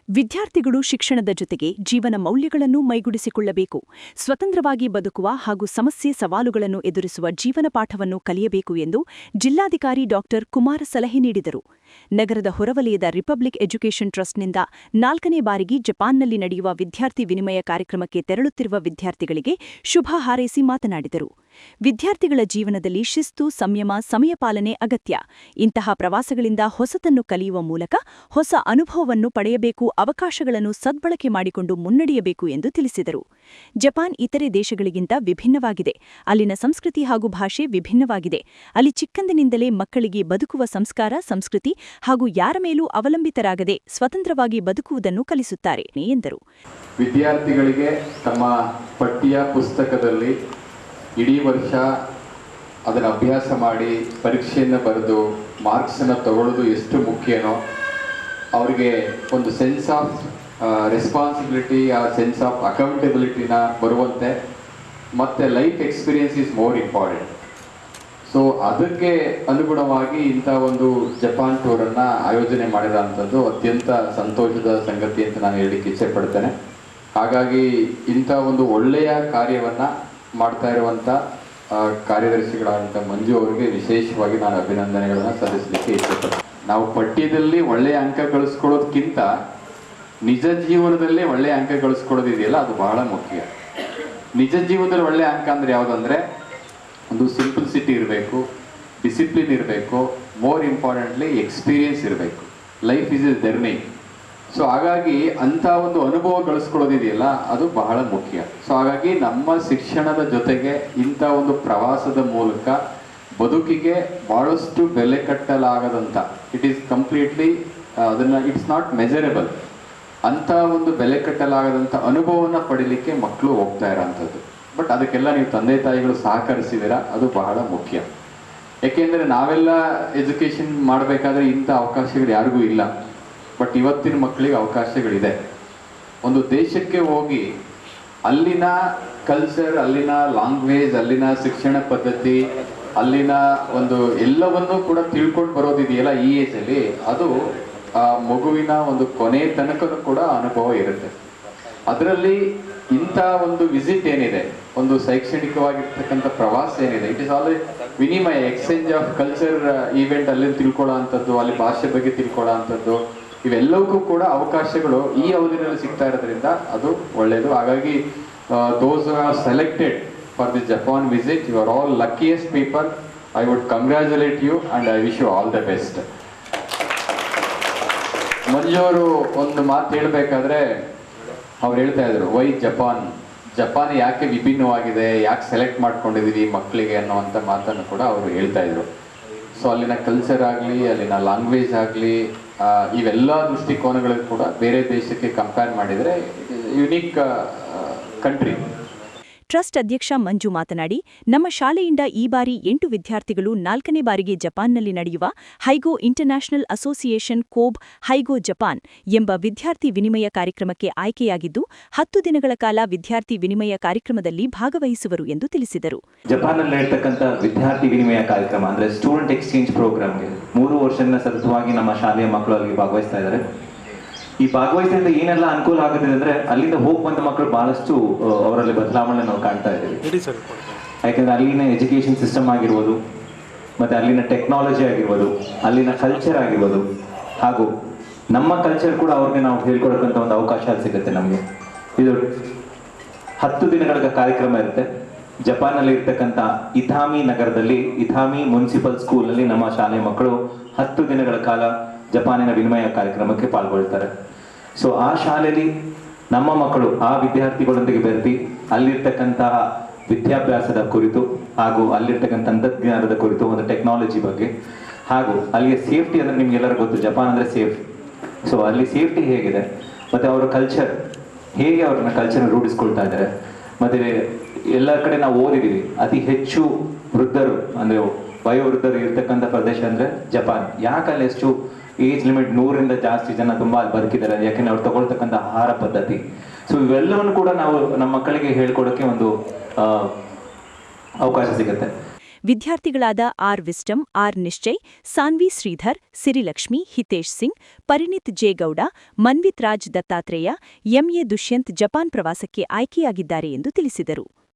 ವಿದ್ಯಾರ್ಥಿಗಳು ಶಿಕ್ಷಣದ ಜೊತೆಗೆ ಜೀವನ ಮೌಲ್ಯಗಳನ್ನು ಮೈಗೂಡಿಸಿಕೊಳ್ಳಬೇಕು, ಸ್ವತಂತ್ರವಾಗಿ ಬದುಕುವ ಹಾಗೂ ಸಮಸ್ಯೆ ಸವಾಲುಗಳನ್ನು ಎದುರಿಸುವ ಜೀವನ ಪಾಠವನ್ನು ಕಲಿಯಬೇಕು ಎಂದು ಜಿಲ್ಲಾಧಿಕಾರಿ ಡಾ ಕುಮಾರ ಸಲಹೆ ನೀಡಿದರು. ನಗರದ ಹೊರವಲಯದ ರಿಪಬ್ಲಿಕ್ ಎಜುಕೇಷನ್ ಟ್ರಸ್ಟ್ನಿಂದ 4ನೇ ಬಾರಿಗೆ ಜಪಾನ್ನಲ್ಲಿ ನಡೆಯುವ ವಿದ್ಯಾರ್ಥಿ ವಿನಿಮಯ ಕಾರ್ಯಕ್ರಮಕ್ಕೆ ತೆರಳುತ್ತಿರುವ ವಿದ್ಯಾರ್ಥಿಗಳಿಗೆ ಶುಭ ಹಾರೈಸಿ ಮಾತನಾಡಿದರು. ವಿದ್ಯಾರ್ಥಿಗಳ ಜೀವನದಲ್ಲಿ ಶಿಸ್ತು, ಸಂಯಮ, ಸಮಯ ಪಾಲನೆ ಅಗತ್ಯ. ಇಂತಹ ಪ್ರವಾಸಗಳಿಂದ ಹೊಸತನ್ನು ಕಲಿಯುವ ಮೂಲಕ ಹೊಸ ಅನುಭವವನ್ನು ಪಡೆಯಬೇಕು, ಅವಕಾಶಗಳನ್ನು ಸದ್ಬಳಕೆ ಮಾಡಿಕೊಂಡು ಮುನ್ನಡೆಯಬೇಕು ಎಂದು ತಿಳಿಸಿದರು. ಜಪಾನ್ ಇತರೆ ದೇಶಗಳಿಗಿಂತ ವಿಭಿನ್ನವಾಗಿದೆ. ಅಲ್ಲಿನ ಸಂಸ್ಕೃತಿ ಹಾಗೂ ಭಾಷೆ ವಿಭಿನ್ನವಾಗಿದೆ. ಅಲ್ಲಿ ಚಿಕ್ಕಂದಿನಿಂದಲೇ ಮಕ್ಕಳಿಗೆ ಬದುಕುವ ಸಂಸ್ಕಾರ, ಸಂಸ್ಕೃತಿ ಹಾಗೂ ಯಾರ ಮೇಲೂ ಅವಲಂಬಿತರಾಗದೆ ಸ್ವತಂತ್ರವಾಗಿ ಬದುಕುವುದನ್ನು ಕಲಿಸುತ್ತಾರೆ ಎಂದರು. ವಿದ್ಯಾರ್ಥಿಗಳಿಗೆ ತಮ್ಮ ಪಠ್ಯ ಪುಸ್ತಕದಲ್ಲಿ ಇಡೀ ವರ್ಷ ಅದನ್ನು ಅಭ್ಯಾಸ ಮಾಡಿ ಪರೀಕ್ಷೆಯನ್ನು ಬರೆದು ಮಾರ್ಕ್ಸನ್ನು ತಗೊಳ್ಳೋದು ಎಷ್ಟು ಮುಖ್ಯನೋ, ಅವರಿಗೆ ಒಂದು ಸೆನ್ಸ್ ಆಫ್ ರೆಸ್ಪಾನ್ಸಿಬಿಲಿಟಿ, ಆ ಸೆನ್ಸ್ ಆಫ್ ಅಕೌಂಟಬಿಲಿಟಿನ ಬರುವಂತೆ, ಮತ್ತು life experience is more important. So ಅದಕ್ಕೆ ಅನುಗುಣವಾಗಿ ಇಂಥ ಒಂದು ಜಪಾನ್ ಟೂರನ್ನು ಆಯೋಜನೆ ಮಾಡಿರೋಂಥದ್ದು ಅತ್ಯಂತ ಸಂತೋಷದ ಸಂಗತಿ ಅಂತ ನಾನು ಹೇಳಲಿಕ್ಕೆ ಇಚ್ಛೆ ಪಡ್ತೇನೆ. ಹಾಗಾಗಿ ಇಂಥ ಒಂದು ಒಳ್ಳೆಯ ಕಾರ್ಯವನ್ನು ಮಾಡ್ತಾ ಇರುವಂಥ ಕಾರ್ಯದರ್ಶಿಗಳಾದಂಥ ಮಂಜು ಅವರಿಗೆ ವಿಶೇಷವಾಗಿ ನಾನು ಅಭಿನಂದನೆಗಳನ್ನು ಸಲ್ಲಿಸಲಿಕ್ಕೆ ಇಷ್ಟಪಡ್ತೀನಿ. ನಾವು ಪಠ್ಯದಲ್ಲಿ ಒಳ್ಳೆಯ ಅಂಕ ಗಳಿಸ್ಕೊಳ್ಳೋದಕ್ಕಿಂತ ನಿಜ ಜೀವನದಲ್ಲೇ ಒಳ್ಳೆಯ ಅಂಕ ಗಳಿಸ್ಕೊಳ್ಳೋದಿದೆಯಲ್ಲ, ಅದು ಬಹಳ ಮುಖ್ಯ. ನಿಜ ಜೀವನದಲ್ಲಿ ಒಳ್ಳೆಯ ಅಂಕ ಅಂದರೆ ಯಾವುದಂದರೆ, ಒಂದು ಸಿಂಪ್ಲಿಸಿಟಿ ಇರಬೇಕು, ಡಿಸಿಪ್ಲಿನ್ ಇರಬೇಕು, ಮೋರ್ ಇಂಪಾರ್ಟೆಂಟ್ಲಿ ಎಕ್ಸ್ಪೀರಿಯನ್ಸ್ ಇರಬೇಕು. Life is A journey. So ಹಾಗಾಗಿ ಅಂಥ ಒಂದು ಅನುಭವ ಗಳಿಸ್ಕೊಳ್ಳೋದಿದೆಯಲ್ಲ, ಅದು ಬಹಳ ಮುಖ್ಯ. ಸೊ ಹಾಗಾಗಿ ನಮ್ಮ ಶಿಕ್ಷಣದ ಜೊತೆಗೆ ಇಂಥ ಒಂದು ಪ್ರವಾಸದ ಮೂಲಕ ಬದುಕಿಗೆ ಭಾಳಷ್ಟು ಬೆಲೆ ಕಟ್ಟಲಾಗದಂಥ, ಇಟ್ ಈಸ್ ಕಂಪ್ಲೀಟ್ಲಿ ಅದನ್ನು ಇಟ್ಸ್ ನಾಟ್ ಮೆಜರಬಲ್, ಅಂಥ ಒಂದು ಬೆಲೆ ಕಟ್ಟಲಾಗದಂಥ ಅನುಭವವನ್ನು ಪಡೀಲಿಕ್ಕೆ ಮಕ್ಕಳು ಹೋಗ್ತಾ ಇರೋಂಥದ್ದು. ಬಟ್ ಅದಕ್ಕೆಲ್ಲ ನೀವು ತಂದೆ ತಾಯಿಗಳು ಸಹಕರಿಸಿದ್ದೀರಾ, ಅದು ಬಹಳ ಮುಖ್ಯ. ಏಕೆಂದರೆ ನಾವೆಲ್ಲ ಎಜುಕೇಷನ್ ಮಾಡಬೇಕಾದ್ರೆ ಇಂಥ ಅವಕಾಶಗಳು ಯಾರಿಗೂ ಇಲ್ಲ. ಬಟ್ ಇವತ್ತಿನ ಮಕ್ಕಳಿಗೆ ಅವಕಾಶಗಳಿದೆ. ಒಂದು ದೇಶಕ್ಕೆ ಹೋಗಿ ಅಲ್ಲಿನ ಕಲ್ಚರ್, ಅಲ್ಲಿನ ಲ್ಯಾಂಗ್ವೇಜ್, ಅಲ್ಲಿನ ಶಿಕ್ಷಣ ಪದ್ಧತಿ, ಅಲ್ಲಿನ ಒಂದು ಎಲ್ಲವನ್ನೂ ಕೂಡ ತಿಳ್ಕೊಂಡು ಬರೋದಿದೆಯಲ್ಲ ಈ ಏಜಲ್ಲಿ, ಅದು ಆ ಮಗುವಿನ ಒಂದು ಕೊನೆ ತನಕನೂ ಕೂಡ ಅನುಭವ ಇರುತ್ತೆ. ಅದರಲ್ಲಿ ಇಂಥ ಒಂದು ವಿಸಿಟ್ ಏನಿದೆ, ಒಂದು ಶೈಕ್ಷಣಿಕವಾಗಿರ್ತಕ್ಕಂಥ ಪ್ರವಾಸ ಏನಿದೆ, ಇಟ್ ಇಸ್ ಆಲ್ವೇಸ್ ವಿನಿಮಯ, ಎಕ್ಸ್ಚೇಂಜ್ ಆಫ್ ಕಲ್ಚರ್ ಈವೆಂಟ್, ಅಲ್ಲಿ ತಿಳ್ಕೊಳ್ಳೋ ಅಂಥದ್ದು, ಅಲ್ಲಿ ಭಾಷೆ ಬಗ್ಗೆ ತಿಳ್ಕೊಳ್ಳೋ ಅಂಥದ್ದು, ಇವೆಲ್ಲವಕ್ಕೂ ಕೂಡ ಅವಕಾಶಗಳು ಈ ಅವಧಿಯಲ್ಲಿ ಸಿಗ್ತಾ ಇರೋದ್ರಿಂದ ಅದು ಒಳ್ಳೆಯದು. ಹಾಗಾಗಿ those are selected for the Japan visit, you are all luckiest people. I would congratulate you and I wish you all the best. Manju ಅವರು ಒಂದು ಮಾತು ಹೇಳಬೇಕಾದ್ರೆ ಅವ್ರು ಹೇಳ್ತಾ ಇದ್ರು, ವೈ ಜಪಾನ್ ಯಾಕೆ ವಿಭಿನ್ನವಾಗಿದೆ, ಯಾಕೆ ಸೆಲೆಕ್ಟ್ ಮಾಡ್ಕೊಂಡಿದ್ದೀವಿ ಮಕ್ಕಳಿಗೆ ಅನ್ನೋವಂಥ ಮಾತನ್ನು ಕೂಡ ಅವರು ಹೇಳ್ತಾ ಇದ್ರು. ಸೊ ಅಲ್ಲಿನ ಕಲ್ಚರ್ ಆಗಲಿ, ಅಲ್ಲಿನ ಲ್ಯಾಂಗ್ವೇಜ್ ಆಗಲಿ, ಇವೆಲ್ಲ ದೃಷ್ಟಿಕೋನಗಳಿಗೂ ಕೂಡ ಬೇರೆ ದೇಶಕ್ಕೆ ಕಂಪೇರ್ ಮಾಡಿದರೆ ಯುನೀಕ್ ಕಂಟ್ರಿ. ಟ್ರಸ್ಟ್ ಅಧ್ಯಕ್ಷ ಮಂಜು ಮಾತನಾಡಿ, ನಮ್ಮ ಶಾಲೆಯಿಂದ ಈ ಬಾರಿ 8 ವಿದ್ಯಾರ್ಥಿಗಳು 4ನೇ ಬಾರಿಗೆ ಜಪಾನ್ನಲ್ಲಿ ನಡೆಯುವ ಹೈಗೋ ಇಂಟರ್ನ್ಯಾಷನಲ್ ಅಸೋಸಿಯೇಷನ್ ಕೋಬ್ ಹೈಗೋ ಜಪಾನ್ ಎಂಬ ವಿದ್ಯಾರ್ಥಿ ವಿನಿಮಯ ಕಾರ್ಯಕ್ರಮಕ್ಕೆ ಆಯ್ಕೆಯಾಗಿದ್ದು 10 ದಿನಗಳ ಕಾಲ ವಿದ್ಯಾರ್ಥಿ ವಿನಿಮಯ ಕಾರ್ಯಕ್ರಮದಲ್ಲಿ ಭಾಗವಹಿಸುವರು ಎಂದು ತಿಳಿಸಿದರು. ಜಪಾನ್ನಲ್ಲಿ ಇರತಕ್ಕಂಥ ವಿದ್ಯಾರ್ಥಿ ವಿನಿಮಯ ಕಾರ್ಯಕ್ರಮ ಅಂದರೆ ಸ್ಟೂಡೆಂಟ್ ಎಕ್ಸ್ಚೇಂಜ್ ಪ್ರೋಗ್ರಾಮ್ಗೆ 3 ವರ್ಷದಿಂದ ಸತತವಾಗಿ ನಮ್ಮ ಶಾಲೆಯ ಮಕ್ಕಳು ಅಲ್ಲಿ ಭಾಗವಹಿಸ್ತಾ ಇದ್ದಾರೆ. ಈ ಭಾಗವಹಿಸಿದ್ರೆ ಏನೆಲ್ಲ ಅನುಕೂಲ ಆಗುತ್ತೆ ಅಂದರೆ, ಅಲ್ಲಿಂದ ಹೋಗಿ ಬಂದ ಮಕ್ಕಳು ಬಹಳಷ್ಟು ಅವರಲ್ಲಿ ಬದಲಾವಣೆ ನಾವು ಕಾಣ್ತಾ ಇದ್ದೀವಿ. ಯಾಕೆಂದರೆ ಅಲ್ಲಿನ ಎಜುಕೇಷನ್ ಸಿಸ್ಟಮ್ ಆಗಿರ್ಬೋದು, ಮತ್ತು ಅಲ್ಲಿನ ಟೆಕ್ನಾಲಜಿ ಆಗಿರ್ಬೋದು, ಅಲ್ಲಿನ ಕಲ್ಚರ್ ಆಗಿರ್ಬೋದು, ಹಾಗೂ ನಮ್ಮ ಕಲ್ಚರ್ ಕೂಡ ಅವ್ರಿಗೆ ನಾವು ಹೇಳ್ಕೊಡೋಕ್ಕಂಥ ಒಂದು ಅವಕಾಶ ಸಿಗುತ್ತೆ ನಮಗೆ. ಇದು 10 ದಿನಗಳ ಕಾರ್ಯಕ್ರಮ ಇರುತ್ತೆ. ಜಪಾನ್ನಲ್ಲಿ ಇರ್ತಕ್ಕಂಥ ಇಥಾಮಿ ನಗರದಲ್ಲಿ, ಇಥಾಮಿ ಮುನ್ಸಿಪಲ್ ಸ್ಕೂಲಲ್ಲಿ ನಮ್ಮ ಶಾಲೆಯ ಮಕ್ಕಳು 10 ದಿನಗಳ ಕಾಲ ಜಪಾನಿನ ವಿನಿಮಯ ಕಾರ್ಯಕ್ರಮಕ್ಕೆ ಪಾಲ್ಗೊಳ್ತಾರೆ. ಸೊ ಆ ಶಾಲೆಯಲ್ಲಿ ನಮ್ಮ ಮಕ್ಕಳು ಆ ವಿದ್ಯಾರ್ಥಿಗಳೊಂದಿಗೆ ಬೆರೆತಿ ಅಲ್ಲಿರ್ತಕ್ಕಂತಹ ವಿದ್ಯಾಭ್ಯಾಸದ ಕುರಿತು ಹಾಗೂ ಅಲ್ಲಿರ್ತಕ್ಕಂಥ ತಂತ್ರಜ್ಞಾನದ ಕುರಿತು, ಒಂದು ಟೆಕ್ನಾಲಜಿ ಬಗ್ಗೆ, ಹಾಗೂ ಅಲ್ಲಿಯ ಸೇಫ್ಟಿ ಅಂದರೆ ನಿಮ್ಗೆಲ್ಲರೂ ಗೊತ್ತು, ಜಪಾನ್ ಅಂದರೆ ಸೇಫ್. ಸೊ ಅಲ್ಲಿ ಸೇಫ್ಟಿ ಹೇಗಿದೆ, ಮತ್ತು ಅವರ ಕಲ್ಚರ್ ಹೇಗೆ ಅವ್ರನ್ನ ಕಲ್ಚರ್ನ ರೂಢಿಸ್ಕೊಳ್ತಾ ಇದ್ದಾರೆ. ಮತ್ತು ಎಲ್ಲ ಕಡೆ ನಾವು ಓದಿದ್ದೀವಿ, ಅತಿ ಹೆಚ್ಚು ವೃದ್ಧರು ಅಂದರೆ ವಯೋವೃದ್ಧರು ಇರ್ತಕ್ಕಂಥ ಪ್ರದೇಶ ಅಂದರೆ ಜಪಾನ್. ಯಾಕೆ ಅಲ್ಲಿ ಎಷ್ಟು ಏಜ್ ಲಿಮಿಟ್ 100ರಿಂದ ಜಾಸ್ತಿ ಜನ ತುಂಬ ಅಲ್ಲಿ ಬದುಕಿದ್ದಾರೆ, ಯಾಕೆಂದ್ರೆ ಅವ್ರು ತಗೊಳ್ತಕ್ಕಂಥ ಆಹಾರ ಪದ್ಧತಿ. ಸೊ ಇವೆಲ್ಲವನ್ನು ಕೂಡ ನಾವು ನಮ್ಮ ಮಕ್ಕಳಿಗೆ ಹೇಳ್ಕೊಡೋಕ್ಕೆ ಒಂದು ಅವಕಾಶ ಸಿಗುತ್ತೆ. ವಿದ್ಯಾರ್ಥಿಗಳಾದ R Wisdom, R Nishchay, Saanvi Shridhar, Sirilakshmi, Hitesh Singh, Parinith Jegowda, Manvith Raj Dattatreya, MA Dushyanth Japan ಪ್ರವಾಸಕ್ಕೆ ಆಯ್ಕೆಯಾಗಿದ್ದಾರೆ ಎಂದು ತಿಳಿಸಿದರು.